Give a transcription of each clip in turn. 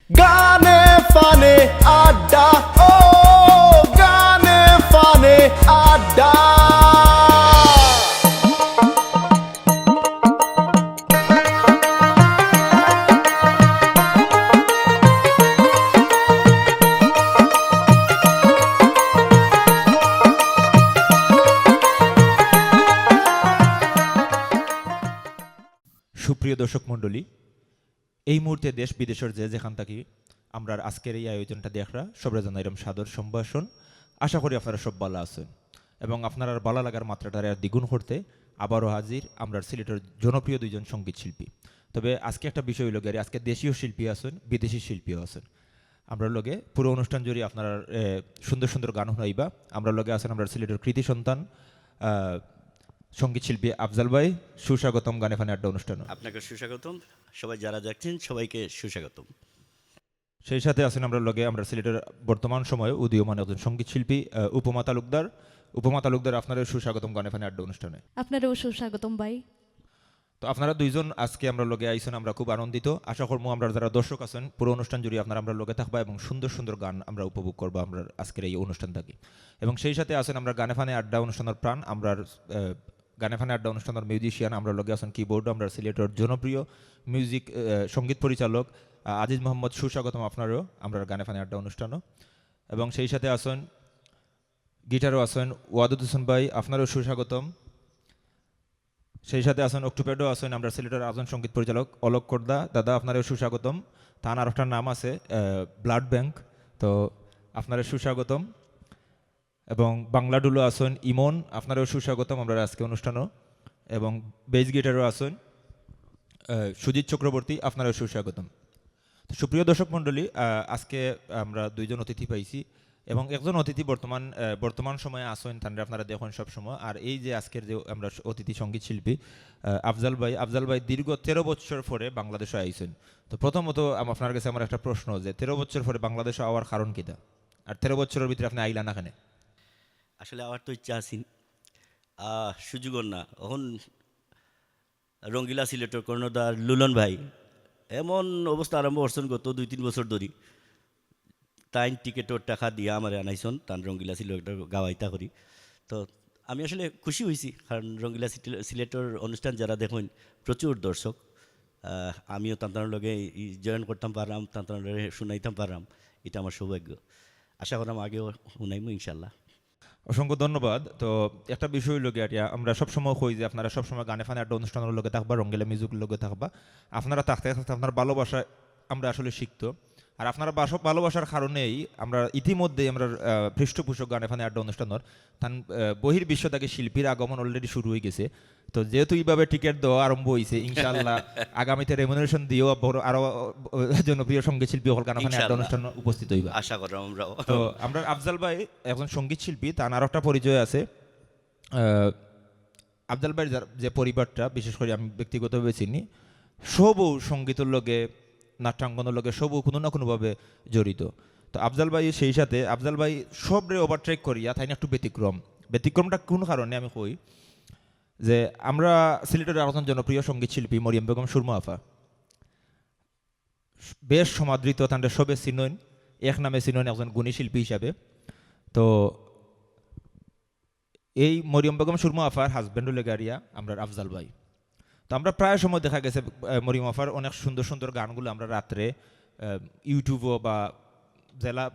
গানে ফানে আড্ডা, ও গানে ফানে আড্ডা। সুপ্রিয় দর্শক মণ্ডলী, এই মুহূর্তে দেশ বিদেশের যে যেখান থাকি আমরা আজকের এই আয়োজনটা দেখরা সবরা জানাইলাম সাদর সম্ভাষণ। আশা করি আপনারা সব ভালো আছেন এবং আপনারা ভালো লাগার মাত্রাটা আর দ্বিগুণ করতে আবারও হাজির আমরা সিলেটের জনপ্রিয় দুইজন সঙ্গীত শিল্পী। তবে আজকে একটা বিষয় হইল গিয়ে আজকে দেশীয় শিল্পী আছেন, বিদেশি শিল্পীও আছেন। আমরা লগে পুরো অনুষ্ঠান জুড়ে আপনারা সুন্দর সুন্দর গান শোনাইবা। আমরা লগে আছেন আমরা সিলেটের কৃতি সন্তান সঙ্গীত শিল্পী আফজাল ভাই। সুস্বাগতম গানে ফানে আড্ডা অনুষ্ঠান। আপনাকে সুস্বাগতম, সবাই যারা দেখছেন সবাইকে সুস্বাগতম। সেই সাথে আছেন আমরা লগে আমরা সিলেটের বর্তমান সময়ে উদীয়মান একজন সঙ্গীত শিল্পী উপমা তালুকদার। উপমা তালুকদার, আপনারও সুস্বাগতম গানে ফানে আড্ডা অনুষ্ঠানে। আপনারও সুস্বাগতম ভাই। তো আপনারা দুইজন আজকে আমরা লগে আইছেন, আমরা খুব আনন্দিত। আশা করবো আমরা যারা দর্শক আছেন পুরো অনুষ্ঠান জুড়ে আপনারা আমরা লগে থাকবা এবং সুন্দর সুন্দর গান আমরা উপভোগ করবো আমরা আজকের এই অনুষ্ঠান থাকি। এবং সেই সাথে আছেন আমরা গানে ফানে আড্ডা অনুষ্ঠানের প্রাণ, আমরা গানে ফানে আড্ডা অনুষ্ঠানের মিউজিশিয়ান। আমরা লগে আছেন কিবোর্ড আমরা সিলেটের জনপ্রিয় মিউজিক সঙ্গীত পরিচালক আজিজ মোহাম্মদ। সুস্বাগতম আপনারও আমরা গানে ফানে আড্ডা অনুষ্ঠানও। এবং সেই সাথে আছেন গিটারও আছেন ওয়াদুদ হোসেন ভাই, আপনারও সুস্বাগতম। সেই সাথে আছেন অক্টোপ্যাডও আছেন আমরা সিলেটের আজন সঙ্গীত পরিচালক অলোক কর্দা, দাদা আপনারও সুস্বাগতম। তার আর একটা নাম আছে ব্লাড ব্যাংক, তো আপনারও সুস্বাগতম। এবং বাংলা ডুলো আছেন ইমন, আপনারও সুস্বাগতম আমরা আজকে অনুষ্ঠানও। এবং বেস গিটারও আছেন সুজিত চক্রবর্তী, আপনারও সুস্বাগতম। তো সুপ্রিয় দর্শক মণ্ডলী, আজকে আমরা দুইজন অতিথি পাইছি এবং একজন অতিথি বর্তমান সময়ে আসেন তাহলে আপনারা দেখুন সবসময়। আর এই যে আজকের যে আমরা অতিথি সঙ্গীত শিল্পী আফজাল ভাই দীর্ঘ 13 বছর পরে বাংলাদেশে আইছেন। তো প্রথমত আপনার কাছে আমার একটা প্রশ্ন, যে 13 বছর পরে বাংলাদেশে আওয়ার কারণ কিটা, আর 13 বছরের ভিতরে আপনি আইলা না কেন? আসলে আমার তো ইচ্ছা আছি, সুযোগও না। এখন রঙ্গিলা সিলেটের কর্ণধার লুলন ভাই এমন অবস্থা আরম্ভ করছেন গত 2-3 বছর ধরে। তাই টিকেটের টাকা দিয়ে আমার আনাইছন তার রঙ্গিলা সিলেটের গাওয়াইতা করি। তো আমি আসলে খুশি হয়েছি, কারণ রঙ্গিলা সিলেটের অনুষ্ঠান যারা দেখুন প্রচুর দর্শক। আমিও তাঁতার লগে জয়েন করতাম পারলাম, তাঁতার লগে শুনাইতাম পারলাম, এটা আমার সৌভাগ্য। আশা করলাম আগেও শুনাইমু ইনশাল্লাহ। অসংখ্য ধন্যবাদ। তো একটা বিষয় লোকে আমরা সবসময় কই যে আপনারা সবসময় গানে ফানে একটা অনুষ্ঠানের লোকে থাকবা, রঙ্গিলা মিউজিকের লোকে থাকবা। আপনারা থাকতে থাকতে আপনার ভালোবাসা আমরা আসলে শিখতো, আর আপনারা ভালোবাসার কারণেই আমরা ইতিমধ্যেই আমরা পৃষ্ঠপোষক গানে ফানে আড্ডা অনুষ্ঠানের তার বহির্বিশ্ব থেকে শিল্পীর আগমন অলরেডি শুরু হয়ে গেছে। তো যেহেতু এইভাবে টিকিট দেওয়া আরম্ভ হয়েছে, ইনশাআল্লাহ আগামীতে রেমুনারেশন দিয়েও আরো জনপ্রিয় সঙ্গীত শিল্পী হল গানে ফানে আড্ডা অনুষ্ঠান উপস্থিত হইবা আশা করলাম আমরা। তো আমরা আফজাল ভাই একজন সঙ্গীত শিল্পী, তার আরো একটা পরিচয় আছে। আফজাল ভাইয়ের যে পরিবারটা বিশেষ করে আমি ব্যক্তিগতভাবে চিনি, সবও সঙ্গীতের লগে নাট্যাঙ্গনের লগে সবও কোনো না কোনোভাবে জড়িত। তো আফজাল ভাই সেই সাথে আফজাল ভাই সবরে ওভারট্রেক করিয়া তাই না একটু ব্যতিক্রমটা কোন কারণে আমি কই যে আমরা সিলেটের একজন জনপ্রিয় সঙ্গীত শিল্পী মরিয়ম বেগম সুরমা আফা বেশ সমাদৃত, তাদের সবে চিনন এক নামে চিনন একজন গুণী শিল্পী হিসাবে। তো এই মরিয়ম বেগম সুরমা আফার হাজব্যান্ড লেগারিয়া আমরা আফজাল ভাই। তো আমরা প্রায় সময় দেখা গেছে মরিয়ম আফার অনেক সুন্দর সুন্দর গানগুলো আমরা রাত্রে ইউটিউবও বা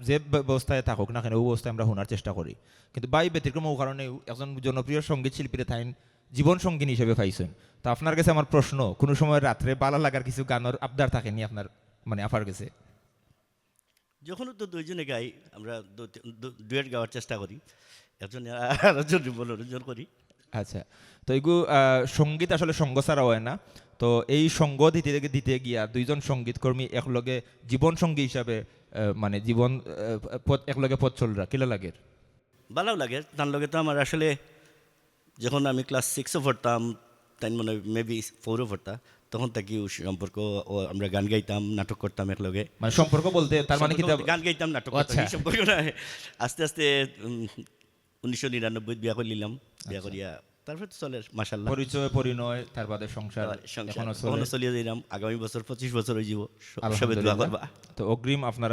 যে ব্যবস্থায় থাকুক না কেন ওই অবস্থায় আমরা শোনার চেষ্টা করি। কিন্তু বাই ব্যতিক্রম ও কারণে একজন জনপ্রিয় সঙ্গীত শিল্পীরা তাই জীবন সঙ্গিনী হিসেবে পাইছেন। তো আপনার কাছে আমার প্রশ্ন, কোনো সময় রাত্রে ভালো লাগার কিছু গানের আবদার থাকেনি আপনার, মানে আফার কাছে? যখন তো দুইজনে গাই, আমরা ডুয়েট গাওয়ার চেষ্টা করি, একজন আরেকজন মনোরঞ্জন করি। আচ্ছা, তো এইগুলো সঙ্গীত আসলে সঙ্গ ছাড়া হয় না। তো এই সঙ্গ দিতে গিয়া দুইজন সঙ্গীতকর্মী একলগে জীবন সঙ্গী হিসাবে মানে জীবন একলগে পথ চলরা কিলা লাগে? ভালো লাগে। তার লগে তো আমার আসলে যখন আমি ক্লাস 6-ও পড়তাম, তাই মানে মেবি 4-ও পড়তাম, তখন থেকে সম্পর্ক, আমরা গান গাইতাম, নাটক করতাম একলগে। মানে সম্পর্ক বলতে তার মানে কি গান গাইতাম, নাটক করতাম, এই সম্পর্ক না। আস্তে আস্তে 1999 বিয়া করে নিলাম। বিয়া করিয়া তারপরে তো চলে মাশাল্লাহ পরিচয় পরিণয় তার বাদে সংসার এখনো চলে। এখনো চলিয়ে দিলাম আগামী বছর 25 বছর হয়ে যাব সবে দোয়া আলহামদুলিল্লাহ। করবা তো অগ্রিম আপনার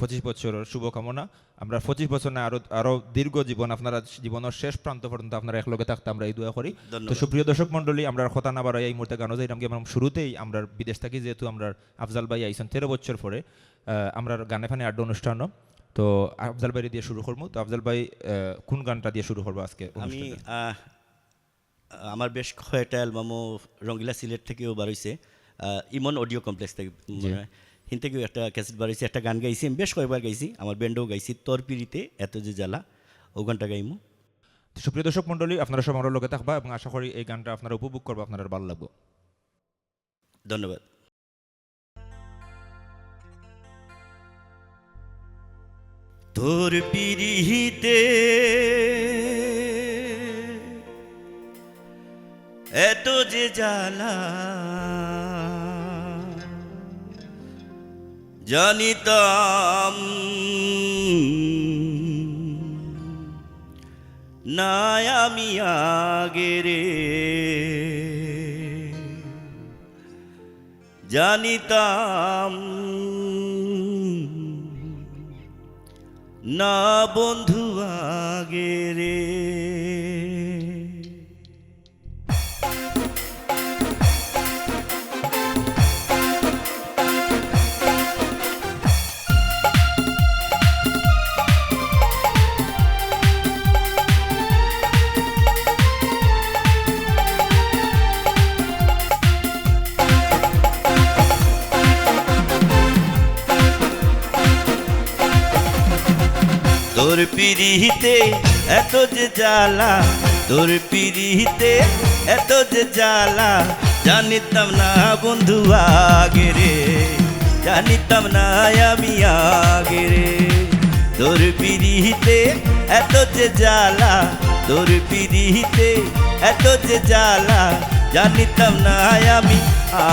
25 বছরের শুভকামনা। আমরা 25 বছর না আরো দীর্ঘ জীবন আপনারা জীবনের শেষ প্রান্ত পর্যন্ত আপনারা একলগে থাকতে আমরা এই দোয়া করি। তো ধন্যবাদ। সুপ্রিয় দর্শক মণ্ডলী, আমরা কথা না বাড়াই এই মুহূর্তে গানও যাইলাম আমরা শুরুতেই আমরা বিদেশ থাকি যেহেতু আমরা আফজাল ভাই আইসন 13 বছর পরে আমরা গানে ফানে আড্ডা অনুষ্ঠান। তো আফজাল ভাই দিয়ে শুরু করবো। তো আফজাল ভাই কোন গানটা দিয়ে শুরু করবো আজকে আমি অনুষ্ঠানে? আমার বেশ কয়েকটা অ্যালবামও রঙ্গিলা সিলেট থেকেও বার হয়েছে, ইমন অডিও কমপ্লেক্স থেকে মনে হয় হিন থেকেও একটা ক্যাসেট বার হয়েছে, একটা গান গাইছি আমি বেশ কয়েকবার গাইছি, আমার ব্যান্ডও গাইছি তোর পিড়িতে এত যে জ্বালা, ও গানটা গাইমু। সুপ্রিয় দর্শক মণ্ডলী, আপনারা সব আমার লোকে থাকবা এবং আশা করি এই গানটা আপনারা উপভোগ করবো, আপনারা ভালো লাগবে। ধন্যবাদ। তোর পিড়িতে এত যে জ্বালা জানিতাম না আমি আগে রে, জানিতাম না বন্ধু আগে রে। তোর পিড়িতে এত যে জ্বালা, তোর পিড়িতে এত যে জ্বালা, জানিতাম না বন্ধু আগে রে, জানিতাম না আমি আগে রে। তোর পিড়িতে এত যে জ্বালা, তোর পিড়িতে এত যে জ্বালা, জানিতাম না আমি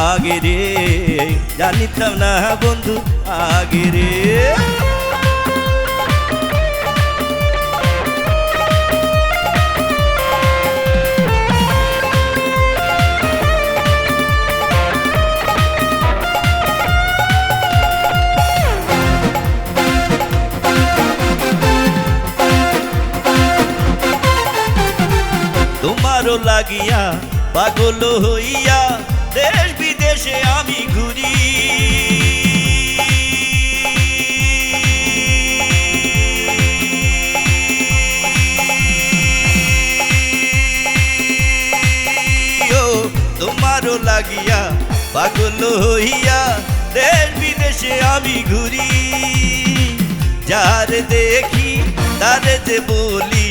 আগে রে, জানিতাম না বন্ধু আগে রে। তোমারও লাগিয়া পাগল হইয়া দেশ বিদেশে আমি ঘুরি, তোমারও লাগিয়া পাগল হইয়া দেশ বিদেশে আমি ঘুরি, যার দেখি তারে যে বলি,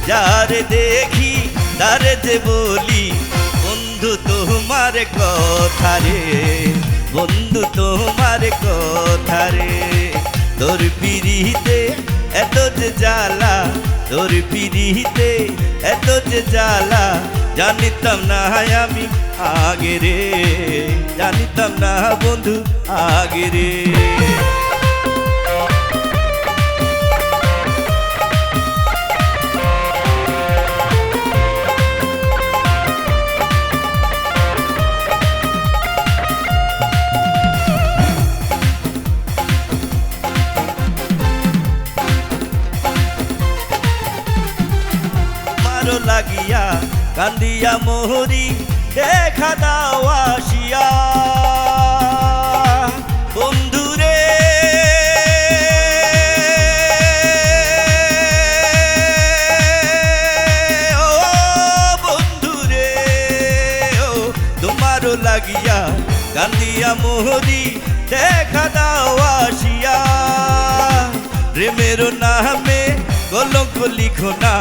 যার দেখি তারে যে বলি, বন্ধু তোমার কথা রে, বন্ধু তোমার কথা রে। তোর পিড়িতে এত যে জ্বালা, তোর পিড়িতে এত যে জ্বালা, জানিতাম না আমি আগে রে, জানিতাম না বন্ধু আগে রে। লাগিয়া কান্দিয়া মোহরি দেখা দাও আসিয়া, বন্ধুরে ও বন্ধুরে, ও তোমারও লাগিয়া কান্দিয়া মোহরি দেখা দাও আসিয়া, প্রেমের নামে কলঙ্ক লিখো না,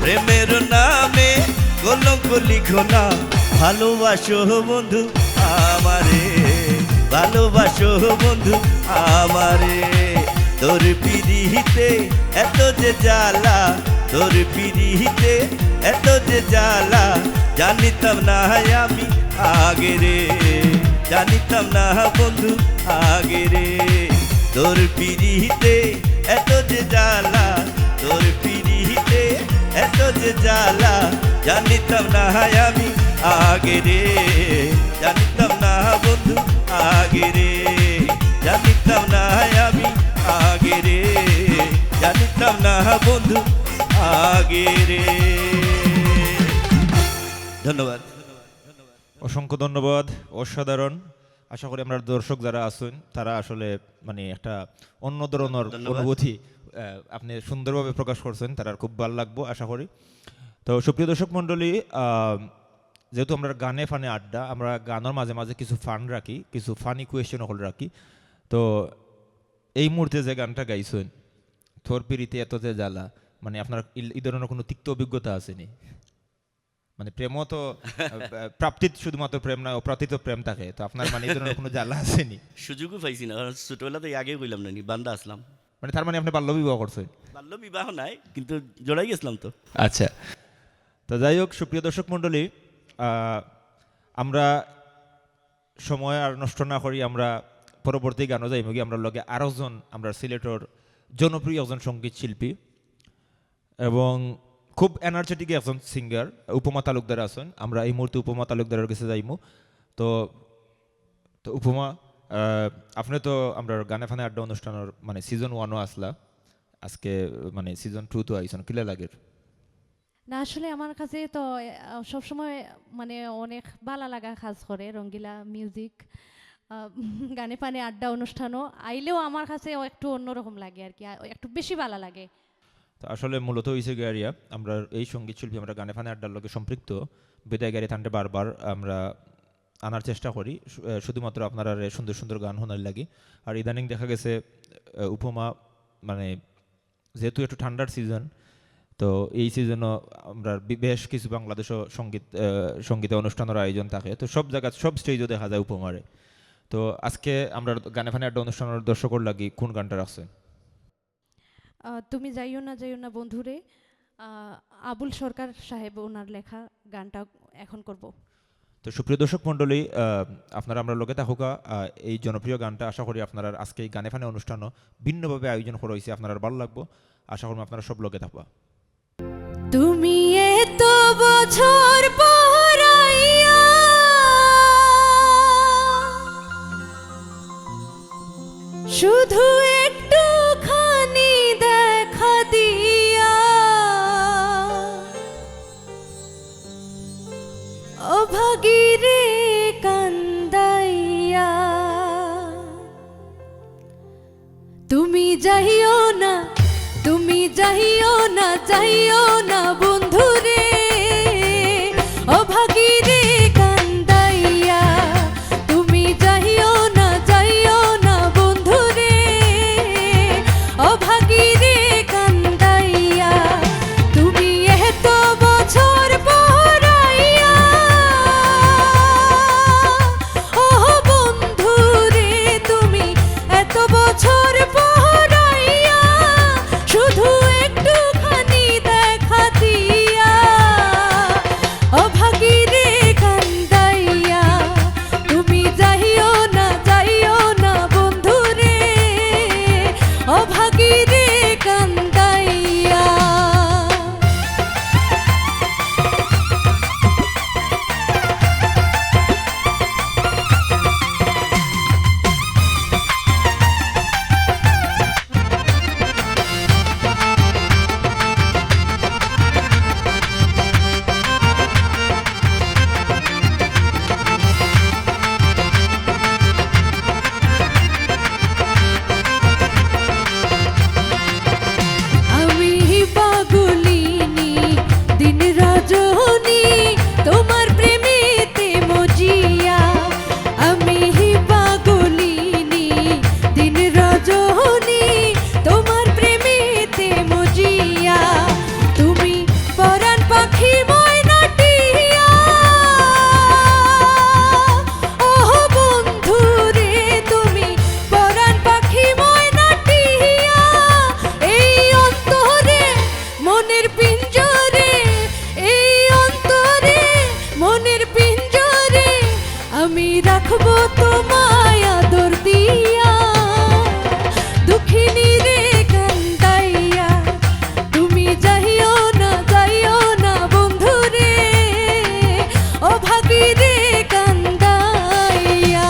প্রেমের নামে কলঙ্ক লিখো না, ভালোবাসো বন্ধু আমারে, ভালোবাসো বন্ধু আমারে। তোর পিড়িতে এত যে জ্বালা, তোর পিড়িতে এত যে জ্বালা, জানিতাম না আমি আগে রে, জানিতাম না বন্ধু আগে রে। তোর পিড়িতে এত যে জ্বালা, তোর পিড়িতে এত যে জ্বালা, জানিতাম না আমি আগে রে, জানিতাম না বন্ধু আগে রে, জানিতাম না আমি আগে রে, জানিতাম না বন্ধু আগে রে। ধন্যবাদ। অসংখ্য ধন্যবাদ, অসাধারণ। আশা করি আমরা দর্শক যারা আছেন তারা আসলে মানে একটা অন্য ধরনের অনুভূতি আপনি সুন্দরভাবে প্রকাশ করছেন, তারা খুব ভালো লাগবো আশা করি। তো সুপ্রিয় দর্শক মণ্ডলী, যেহেতু আমরা গানে ফানে আড্ডা, আমরা গানের মাঝে মাঝে কিছু ফান রাখি, কিছু ফানি কোয়েশ্চেন হল রাখি। তো এই মুহূর্তে যে গানটা গাইছেন, থোর পিড়িতে এত যে জ্বালা, মানে আপনার এই ধরনের কোনো তিক্ত অভিজ্ঞতা আসেনি? মানে প্রেমও তো প্রাপ্তিত শুধুমাত্র প্রেম নয়, অপ্রাপ্তিত প্রেম থাকে, তো আপনার মানে এই ধরনের কোনো জ্বালা আসেনি? সুযোগও পাইছি না, কারণ ছোটবেলাতে আগে কইলাম না, বান্দা আসলাম। মানে তার মানে আপনি বাল্য বিবাহ করছেন? বাল্য বিবাহ নাই, কিন্তু জড়াই গেছিলাম তো। আচ্ছা, তো যাই হোক সুপ্রিয় দর্শক মণ্ডলী, আমরা সময় আর নষ্ট না করি, আমরা পরবর্তী গানও যাইব কি। আমরা লগে আরও জন আমরা সিলেটর জনপ্রিয় একজন সঙ্গীত শিল্পী এবং খুব এনার্জেটিক একজন সিঙ্গার উপমা তালুকদার আছেন। আমরা এই মুহূর্তে উপমা তালুকদারের কাছে যাইমু। তো তো উপমা, আপনি তো আমরা গানে ফানে আড্ডা অনুষ্ঠানের মানে সিজন 1ও আসলা, আজকে মানে সিজন 2 তো আইসন, কিলা লাগের? না আসলে আমার কাছে তো সবসময় মানে অনেক ভালো লাগা কাজ করে রঙ্গিলা মিউজিক, গানে ফানে আড্ডা অনুষ্ঠানও আইলেও আমার কাছে একটু অন্যরকম লাগে আর কি, একটু বেশি ভালো লাগে। তো আসলে মূলত হয়েছে গাড়িয়া আমরা এই সঙ্গীত শিল্পী আমরা গানে ফানে আড্ডার লোকে সম্পৃক্ত বিদায় গাড়ি থানতে বারবার আমরা আনার চেষ্টা করি, শুধুমাত্র আপনারা সুন্দর সুন্দর গান শোনার লাগে। আর ইদানিং দেখা গেছে উপমা মানে যেহেতু একটু ঠান্ডার সিজন, তো এই সিজনও আমরা বেশ কিছু বাংলাদেশও সঙ্গীত অনুষ্ঠানের আয়োজন থাকে, তো সব জায়গায় সব স্টেজও দেখা যায় উপমারে। তো আজকে আমরা গানে ফানে আড্ডা অনুষ্ঠানের দর্শকর লাগি কোন গানটা রাখছেন? তুমি যাইও না বন্ধুরে, আবুল সরকার সাহেব ওনার লেখা গানটা এখন করব। তো সুপ্রিয় দর্শক মণ্ডলী, আপনারা আমরা লোকে থাকুকা এই জনপ্রিয় গানটা আশা করি আপনারা আজকে এই গানে ফানে অনুষ্ঠানও ভিন্নভাবে আয়োজন করা হয়েছে, আপনারা ভালো লাগবো, আশা করি আপনারা সব লোকে থাকবা। তুমি এত বছর পরাইয়া শুধু একটুখানি দেখা দিয়া, অভাগীরে কান্দাইয়া, তুমি যাইও না, তুমি যাইও না, যাইও না বন্ধুরে, অভাগীরে কান্দাইয়া, তুমি যাইও না, যাইও না বন্ধুরে, অভাগীরে কান্দাইয়া, তুমি এত বছর পরাইয়া, ও বন্ধুরে তুমি এত বছর পরাইয়া শুধু একটুখানি দেখা দিয়া, অভাগীরে কান্দাইয়া, তুমি যাইও না, যাইও না বন্ধুরে, অভাগীরে কান্দাইয়া। আমি পাগলিনী দিন রজনী তোমার প্রেমেতে মজিয়া, আমি পাগলিনী দিন রজনী তোমার প্রেমেতে মজিয়া, তুমি পরাণ পাখি ময়নাটিয়া, ও বন্ধুরে তুমি পরাণ পাখি ময়নাটিয়া, এই অন্তরে মনের পিঞ্জরে, এই অন্তরে মনের পিঞ্জরে আমি রাখবো তোমায় আদর দিয়া, অভাগী রে কান্দাইয়া।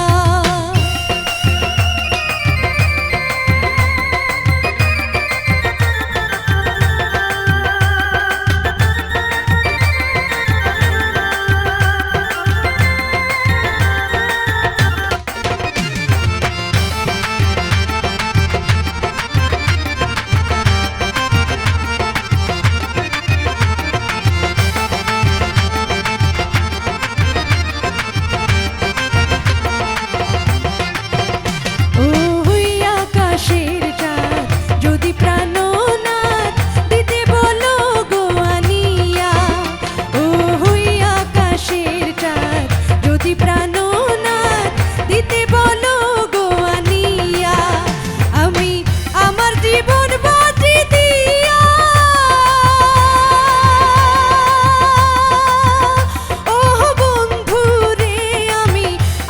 ওই আকাশের চাঁদ যদি প্রাণনাথ দিতে বলো গো আনিয়া। ওই আকাশের চাঁদ যদি প্রাণনাথ দিতে বলো গো আনিয়া। আমি আমার জীবন বাজি দিয়া ও বন্ধু রে, আমি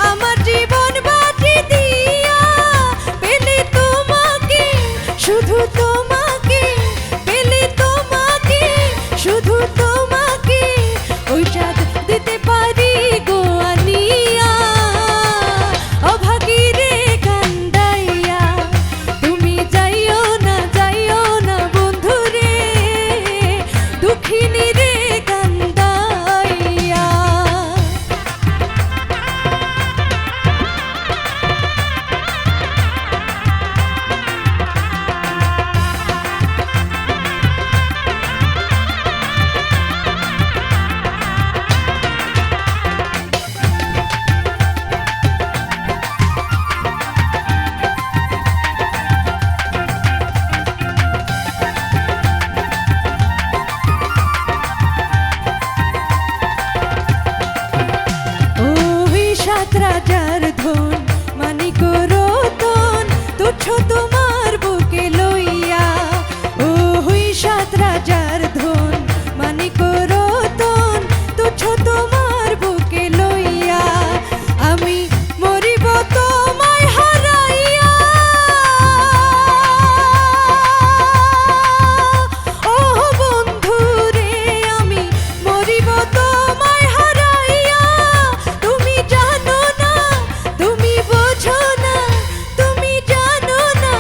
আমার জীবন বাজি দিয়া পেলে তোমাকে, শুধু তোমাকে, পেলে তোমাকে, শুধু তোমাকে ওই চাঁদ দিতে পারি গো আনিয়া। অভাগী রে কান্দাইয়া, তুমি যাইও না বন্ধু রে, দুঃখিনী রে কান্দাইয়া। ওই ৭ রাজার ধন মানিক রতন তুচ্ছ তোমার বুকে লইয়া। ওই ৭ রাজার ধন মানিক রতন তুচ্ছ তোমার বুকে লইয়া। আমি মরিব তোমায় হারাইয়া। ও বন্ধু রে, আমি মরিব তোমায় হারাইয়া। তুমি জানো না, তুমি বোঝো না, তুমি জানো না,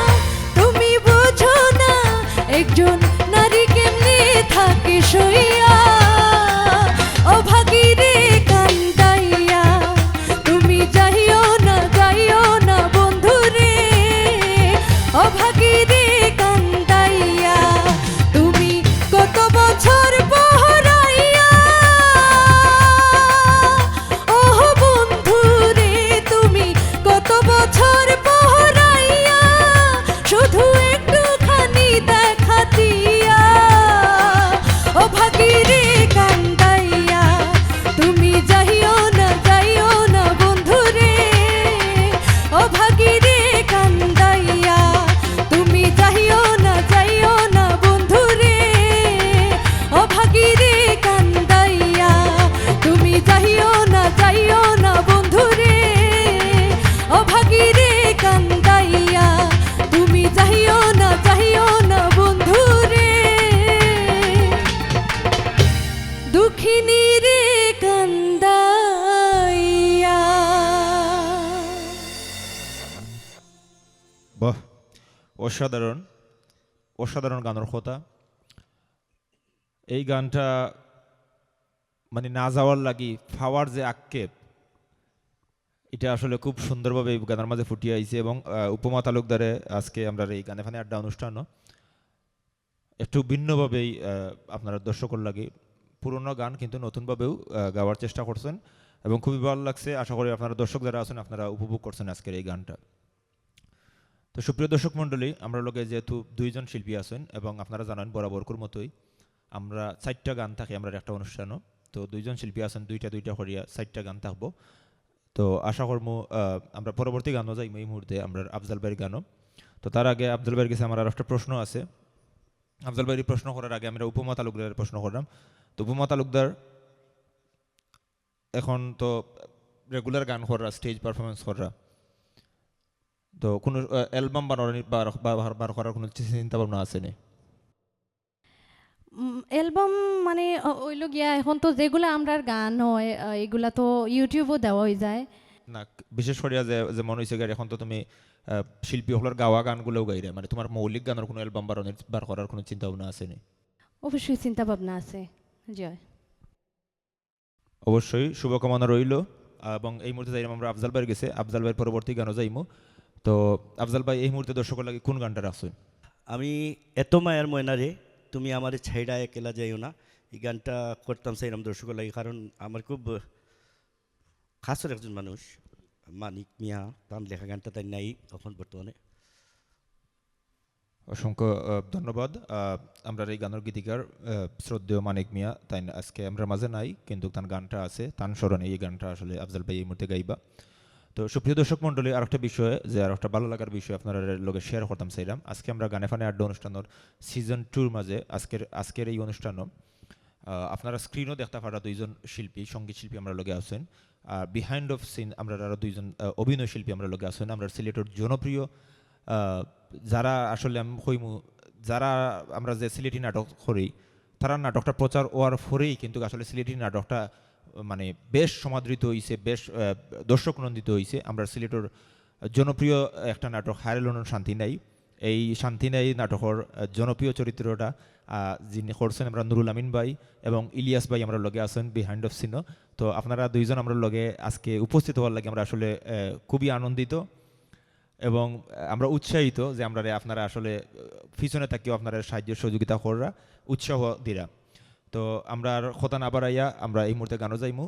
তুমি বোঝো না, একজন নারী কেমনে থাকে সইয়া। অভাগী রে কান্দাইয়া, তুমি যাইও না বন্ধু রে, অভাগী রে কান্দাইয়া। তুমি কত বছর পহরাইয়া ও বন্ধু রে, তুমি কত বছর পহরাইয়া শুধু একটুখানি দেখা দিয়া। অভাগী রে কান্দাইয়া, তুমি যাইও না বন্ধু রে, অভাগী রে কান্দাইয়া। তুমি যাইও না বন্ধু রে, অভাগী রে কান্দাইয়া। তুমি যাইও না বন্ধু রে, অভাগী রে কান্দাইয়া। তুমি যাইও না বন্ধু রে, দুঃখিনী রে কান্দাইয়া। বাহ, অসাধারণ অসাধারণ গানের কথা। এই গানটা মানে না যাওয়ার লাগি ফাওয়ার যে আক্ষেপ, এটা আসলে খুব সুন্দরভাবে এই গানের মাঝে ফুটিয়ে আইছে। এবং উপমা তালুকদারে আজকে আমরা এই গানে ফানে আড্ডা অনুষ্ঠান একটু ভিন্নভাবেই আপনারা দর্শকর লাগে পুরনো গান কিন্তু নতুনভাবেও গাওয়ার চেষ্টা করছেন এবং খুবই ভালো লাগছে। আশা করি আপনারা দর্শক যারা আছেন আপনারা উপভোগ করছেন আজকের এই গানটা। তো সুপ্রিয় দর্শক মণ্ডলী, আমরা লোকে যেহেতু 2 জন শিল্পী আছেন এবং আপনারা জানেন বরাবরকুর মতোই আমরা 4টা গান থাকি আমরা একটা অনুষ্ঠানও। তো 2 জন শিল্পী আছেন, 2টা করিয়া 4টা গান থাকবো। তো আশা করবো আমরা পরবর্তী গানও যাই এই মুহূর্তে আমরা আফজাল ভাইয়ের গানও। তো তার আগে আফজাল ভাইয়ের কাছে আমার আর একটা প্রশ্ন আছে। আফজাল ভাইয়ের প্রশ্ন করার আগে আমরা উপমা তালুকদারের প্রশ্ন করলাম। তো উপমা তালুকদার এখন তো রেগুলার গান করা, স্টেজ পারফরমেন্স করা, তো কোনো অ্যালবাম বার করার কোনো চিন্তা ভাবনা আছে নি? অ্যালবাম মানে ওইলো গিয়া এখন তো যেগুলো আমরার গান হয় এগুলা তো ইউটিউবও দেওয়া হয়ে যায়। না বিশেষ করে যে যেমন হয়েছে গিয়ে এখন তো তুমি শিল্পী হলার গাওয়া গানগুলোও গাইরে, মানে তোমার মৌলিক গানের কোনো অ্যালবাম বার করার কোনো চিন্তা ভাবনা আছে নি? অবশ্যই চিন্তা ভাবনা আছে, জয়। অবশ্যই শুভকামনা রইল। এবং এই মুহূর্তে যাই আমরা আফজাল ভাইয়ের গেছে, আফজাল ভাইয়ের পরবর্তী গানও যাইমু। তো আফজাল ভাই এই মুহূর্তে দর্শকের লাগে কোন গানটা রাখছেন? আমি এত মায়ার ময়না রে তুমি আমার ছাইড়া একেলা যাইও না, এই গানটা করতাম চাইলাম দর্শকের লাগে, কারণ আমার খুব খাসর একজন মানুষ মানিক মিয়া, তার লেখা গানটা তাই নাই এখন বর্তমানে। অসংখ্য ধন্যবাদ। আমরা এই গানের গীতিকার শ্রদ্ধেয় মানিক মিয়া তাই আজকে আমরা মাঝে নাই, কিন্তু তার গানটা আছে, তার স্মরণে এই গানটা আসলে আফজাল ভাই এই মুহূর্তে গাইবা। তো সুপ্রিয় দর্শক মণ্ডলী, আর একটা বিষয় যে আর একটা ভালো লাগার বিষয় আপনারা লোকে শেয়ার করতাম চাইলাম। আজকে আমরা গানে ফানে আড্ডা অনুষ্ঠানের সিজন 2 মাঝে আজকের এই অনুষ্ঠানও আপনারা স্ক্রিনও দেখতে পারা দুইজন শিল্পী, সঙ্গীত শিল্পী আমরা লগে আছেন। আর বিহাইন্ড অফ সিন আমরা আরও দুইজন অভিনয় শিল্পী আমরা লগে আছেন। আমরা সিলেটের জনপ্রিয় যারা আসলে আমি কইমু, যারা আমরা যে সিলেটি নাটক করি তারা নাটকটা প্রচার হওয়ার পরেই কিন্তু আসলে সিলেটি নাটকটা মানে বেশ সমাদৃত হয়েছে, বেশ দর্শক নন্দিত হয়েছে। আমরা সিলেটের জনপ্রিয় একটা নাটক হারেলন শান্তি নাই, এই শান্তি নাই নাটকের জনপ্রিয় চরিত্রটা যিনি করছেন আমরা নুরুল আমিন ভাই এবং ইলিয়াস ভাই আমরা লগে আছেন বিহাইন্ড অফ সিনও। তো আপনারা দুইজন আমরা লগে আজকে উপস্থিত হওয়ার লাগে আমরা আসলে খুবই আনন্দিত এবং আমরা উৎসাহিত যে আমরা আপনারা আসলে পিছনে থাকিও আপনারা সাহায্য সহযোগিতা করা উৎসাহ দিরা। তো আমরা আর কথা না বাড়াইয়া আমরা এই মুহূর্তে গানও যাইমু।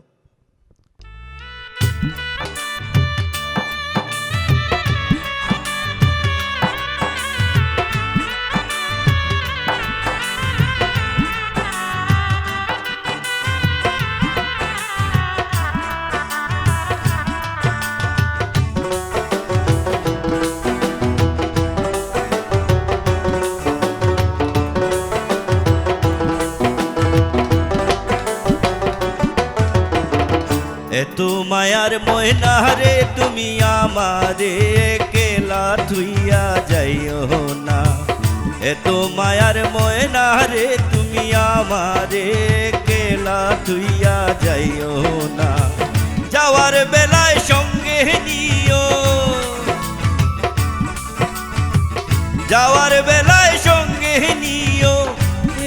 এত মায়ার ময়না রে তুমি আমারে একেলা থুইয়া যাইও না, এত মায়ার ময়না রে তুমি আমারে একেলা থুইয়া যাইও না, যাওয়ার বেলায় সঙ্গে নিও, যাওয়ার বেলায় সঙ্গে নিও,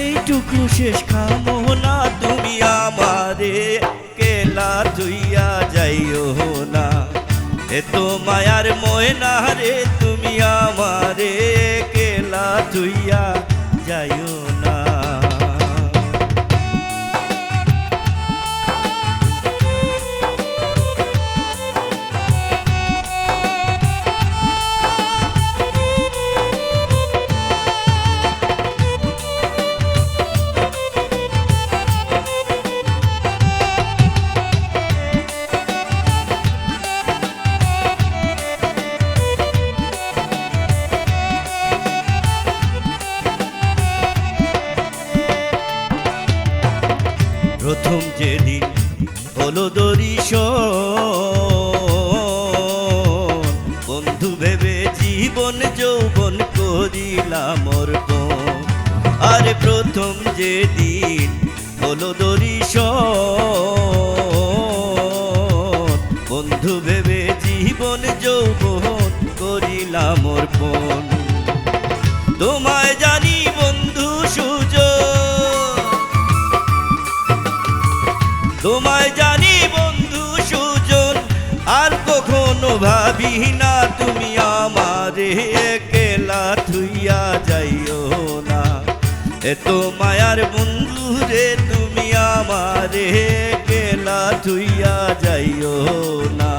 এইটুকু শেষ কামনা তুমি আমারে কেলা তুইয়া যাইও না, এত মায়ার ময়না রে তুমি আমারে কেলা তুইয়া যাইও না। প্রথম যেদিন হলো দরিশন, বন্ধু ভেবে জীবন যৌবন করিলাম অর্পণ, আরে প্রথম যেদিন হলো দরিশন, বন্ধু ভেবে জীবন যৌবন করিলাম অর্পণ, তোমায় জানি বন্ধু সুজন, তোমায় জানি বন্ধু সুজন, আর কখনো ভাবি না তুমি আমারে একলা থুইয়া যাইও না, এত মায়ার বন্ধু রে তুমি আমারে একলা থুইয়া যাইও না।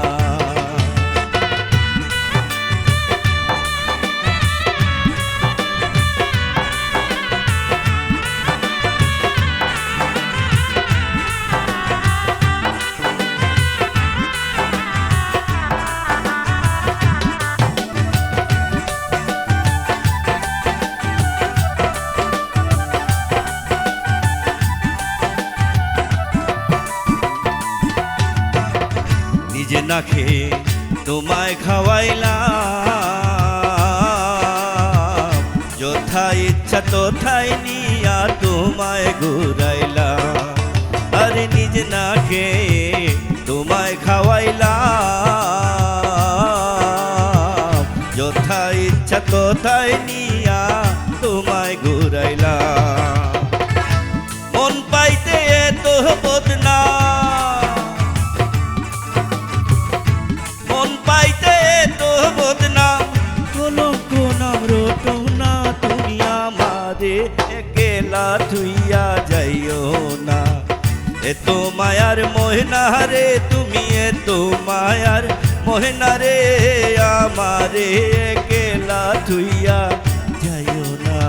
নিজে না খেয়ে তোমায় খাওয়াইলাম, যথা ইচ্ছা তথায় নিয়ে থুইয়া তোমায় ঘুরাইলাম, আরে নিজে না খেয়ে তোমায় খাওয়াইলাম, যথা ইচ্ছা তথায় নিয়া তোমায় ঘুরাইলাম। মন পাইতে এত বদনা, মন পাইতে এত বদনা, কলঙ্ক নাম রটো না, তুমি আমারে একলা থুইয়া যাইও না। এত মায়ার মহিনা রে তুমি, এত মায়ার মহিনা রে, আমারে একলা থুইয়া যাইও না।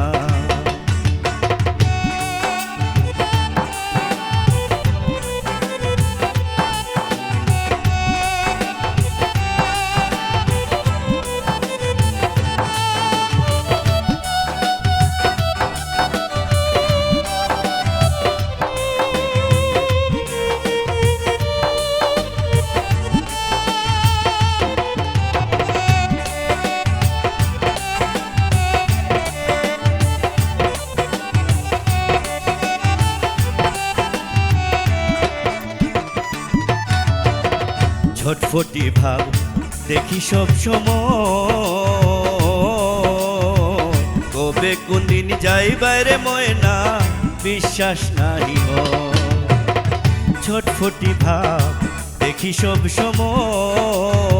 ছটফটি ভাব দেখি সব সময়, কবে কোন দিন যাই বাইরে ময়না বিশ্বাস নাই হয়। ছটফটি ভাব দেখি সব সময়,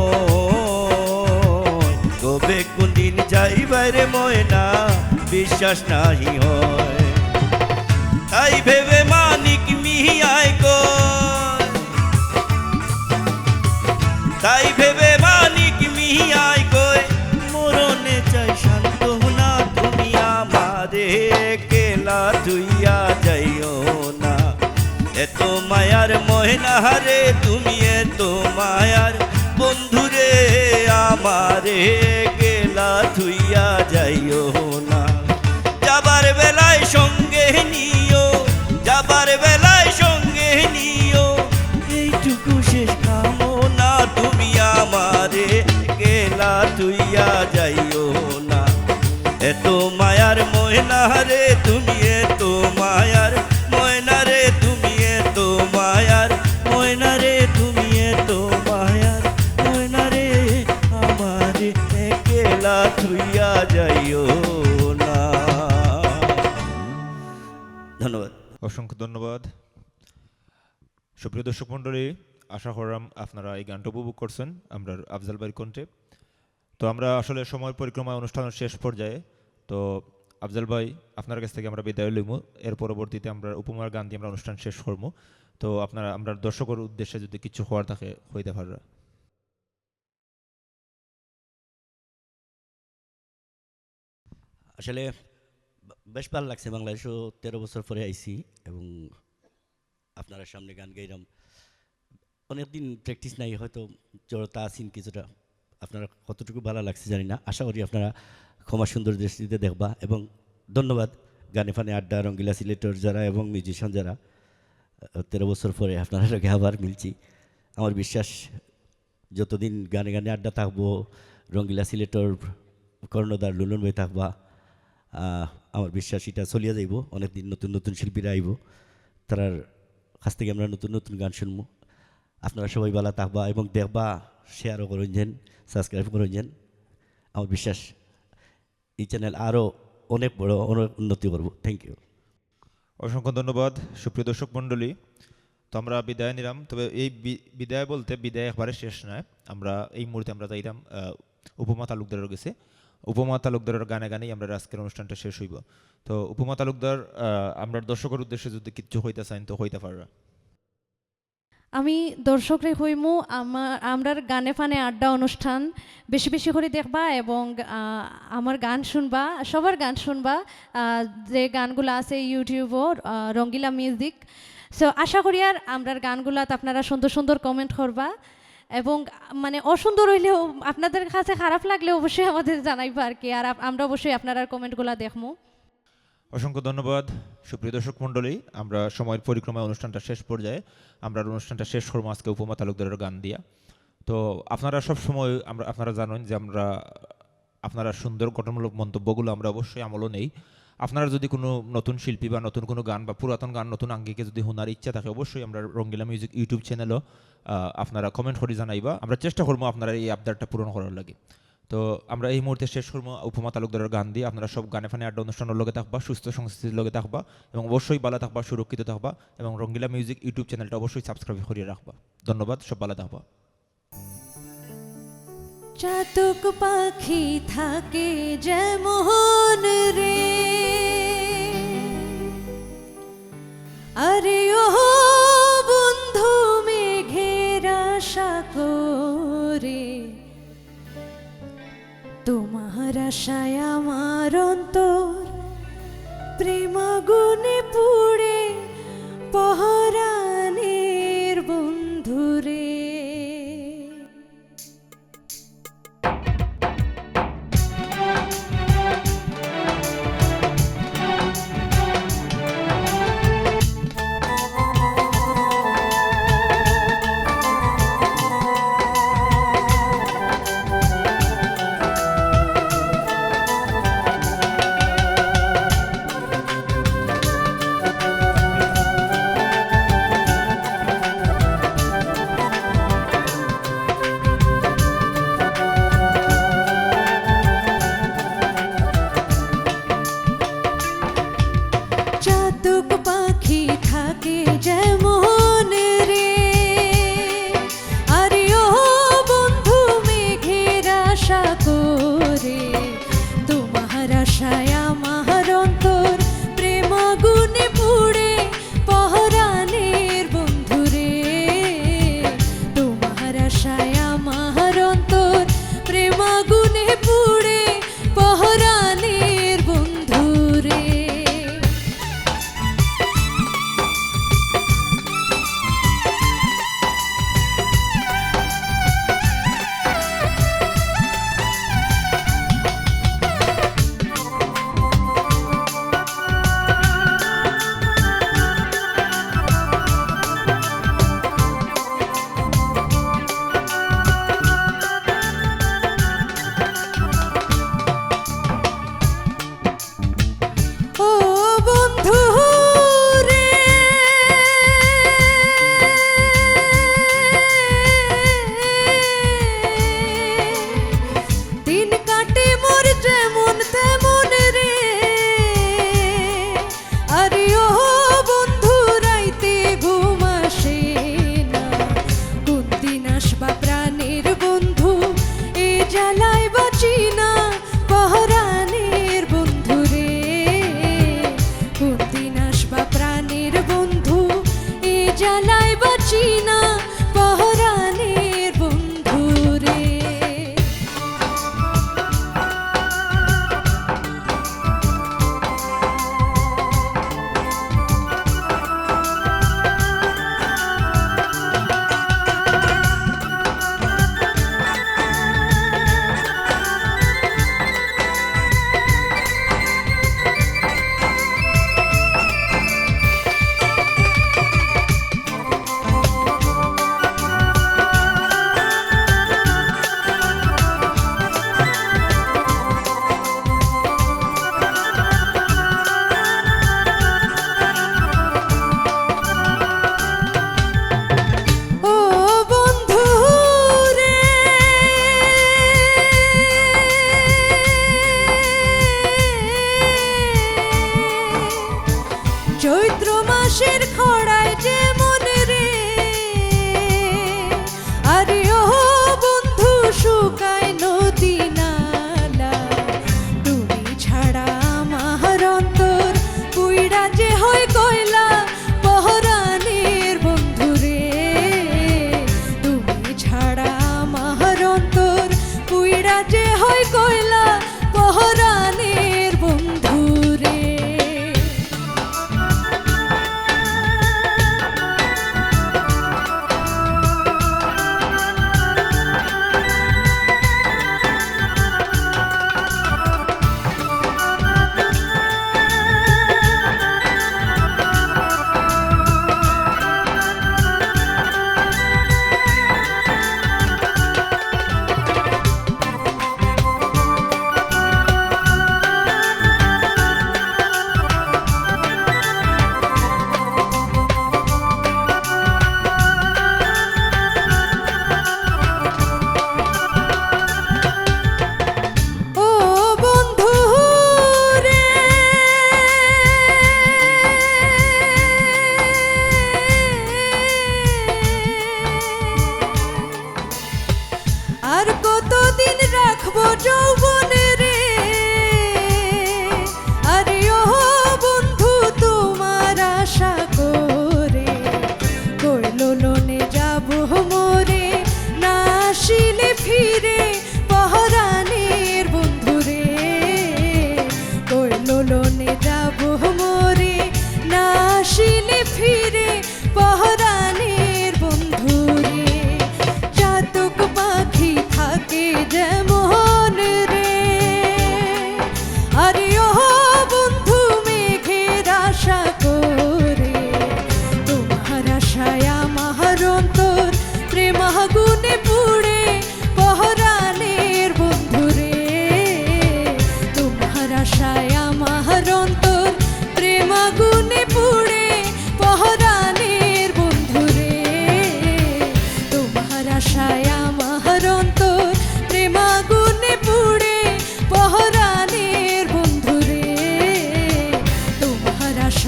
কবে কোন দিন যাই বাইরে ময়না বিশ্বাস নাই হয়। তাই ভেবে মানিক মিহিয়ায় কয়, তাই ভেবে মানিক মিহিয়ায় কয়, মরণে চাই শান্ত না, তুমি আমারে একলা থুইয়া যাইও না। এত মায়ার ময়না রে তুমি, এত মায়ার বন্ধুরে, আমারে একলা থুইয়া যাইও না। যাবার বেলায় সঙ্গে নিও, যাবার বেলায় সঙ্গে নিও, এইটুকু শেষ কামনা, তুমি আমারে একলা থুইয়া যাইও না। এত মায়ার ময়না রে তুমি, এত মায়ার ময়না রে তুমি, এত মায়ার ময়না রে তুমি, এত মায়ার ময়না রে, আমারে একলা থুইয়া যাইও না। ধন্যবাদ। অসংখ্য ধন্যবাদ। সুপ্রিয় দর্শক মণ্ডলী, আশা করলাম আপনারা এই গানটা উপভোগ করছেন আমরা আফজাল ভাইয়ের কণ্ঠে। তো আমরা আসলে সময় পরিক্রমা অনুষ্ঠানের শেষ পর্যায়ে, তো আফজাল ভাই আপনার কাছ থেকে আমরা বিদায় লইব, এর পরবর্তীতে আমরা উপমার গান দিয়ে আমরা অনুষ্ঠান শেষ করবো। তো আপনারা আমরা দর্শকের উদ্দেশ্যে যদি কিছু হওয়ার থাকে হইতে পারে। আসলে বেশ ভালো লাগছে, বাংলাদেশও 13 বছর পরে আইছি এবং আপনারা সামনে গান গাইলাম। অনেকদিন প্র্যাকটিস নাই, হয়তো জড়তা আছেন কিছুটা, আপনারা কতটুকু ভালো লাগছে জানি না। আশা করি আপনারা ক্ষমা সুন্দর দৃষ্টিতে দেখবা। এবং ধন্যবাদ গানে ফানে আড্ডা রঙ্গিলা সিলেটর যারা এবং মিউজিশিয়ান যারা, 13 বছর পরে আপনারা লগে আবার মিলছি। আমার বিশ্বাস যতদিন গানে গানে আড্ডা থাকবো, রঙ্গিলা সিলেটর কর্ণধার লুলন ভাই থাকবা, আমার বিশ্বাস এটা চলিয়া যাইব। অনেকদিন নতুন নতুন শিল্পীরা আইব, তারার কাছ থেকে আমরা নতুন নতুন গান শুনবো। আপনারা সবাই ভালো থাকবা এবং দেখবা, শেয়ারও করুন, সাবস্ক্রাইব করুন। আমার বিশ্বাস এই চ্যানেল আরও অনেক বড়, অনেক উন্নতি করব। Thank you. অসংখ্য ধন্যবাদ সুপ্রিয় দর্শক মণ্ডলী। তো আমরা বিদায় নিলাম, তবে এই বিদায় বলতে বিদায় একবারে শেষ নয়। আমরা এই মুহূর্তে আমরা যাইলাম উপমা তালুকদারের কাছে। উপমা তালুকদারের গানে গানেই আমরা আজকের অনুষ্ঠানটা শেষ হইব। তো উপমা তালুকদার, আমরা দর্শকের উদ্দেশ্যে যদি কিছু হইতে চান তো হইতে পারবা। আমি দর্শকরে হইমু আমরার গানে ফানে আড্ডা অনুষ্ঠান বেশি বেশি করে দেখবা এবং আমার গান শুনবা, সবার গান শুনবা, যে গানগুলো আছে ইউটিউবও রঙ্গিলা মিউজিক। সো আশা করি আর আমরার গানগুলাত আপনারা সুন্দর সুন্দর কমেন্ট করবা এবং মানে অসুন্দর হইলেও আপনাদের কাছে খারাপ লাগলে অবশ্যই আমাদের জানাইবা আর কি, আর আমরা অবশ্যই আপনার কমেন্টগুলো দেখবো। অসংখ্য ধন্যবাদ সুপ্রিয় দর্শক মণ্ডলী। আমরা সময়ের পরিক্রমায় অনুষ্ঠানটা শেষ পর্যায়ে আমরা অনুষ্ঠানটা শেষ করবো আজকে উপমা তালুকদারের গান দিয়া। তো আপনারা সব সময় আপনারা জানেন যে আপনারা সুন্দর গঠনমূলক মন্তব্যগুলো আমরা অবশ্যই আমলও নেই। আপনারা যদি কোনো নতুন শিল্পী বা নতুন কোনো গান বা পুরাতন গান নতুন আঙ্গিকে যদি শোনার ইচ্ছা থাকে অবশ্যই আমরা রঙ্গিলা মিউজিক ইউটিউব চ্যানেলও আপনারা কমেন্ট করে জানাইবা, আমরা চেষ্টা করবো আপনারা এই আবদারটা পূরণ করার লাগে। তো আমরা এই মুহূর্তে শেষ করবো উপমা তালুকদারের গান দিয়ে। আপনারা সব গানে ফানে আড্ডা অনুষ্ঠানের লগে থাকবা, সুস্থ সংস্কৃতির লগে থাকবা এবং অবশ্যই ভালো থাকবা, সুরক্ষিত থাকবা এবং রঙ্গিলা মিউজিক ইউটিউব চ্যানেলটা অবশ্যই সাবস্ক্রাইব করিয়ে রাখবা। ধন্যবাদ, সব ভালো থাকবা। চাতক পাখি থাকে যেমন রে, আরে ও বন্ধু মেঘের আশা করে, তোমার আশায় আমার অন্তর প্রেম আগুনে পুড়ে পহরানের বন্ধুরে।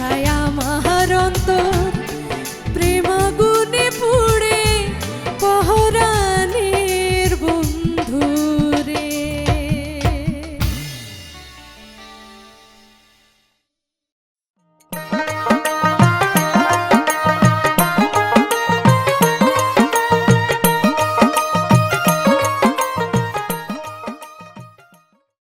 আশায় আমার অন্তর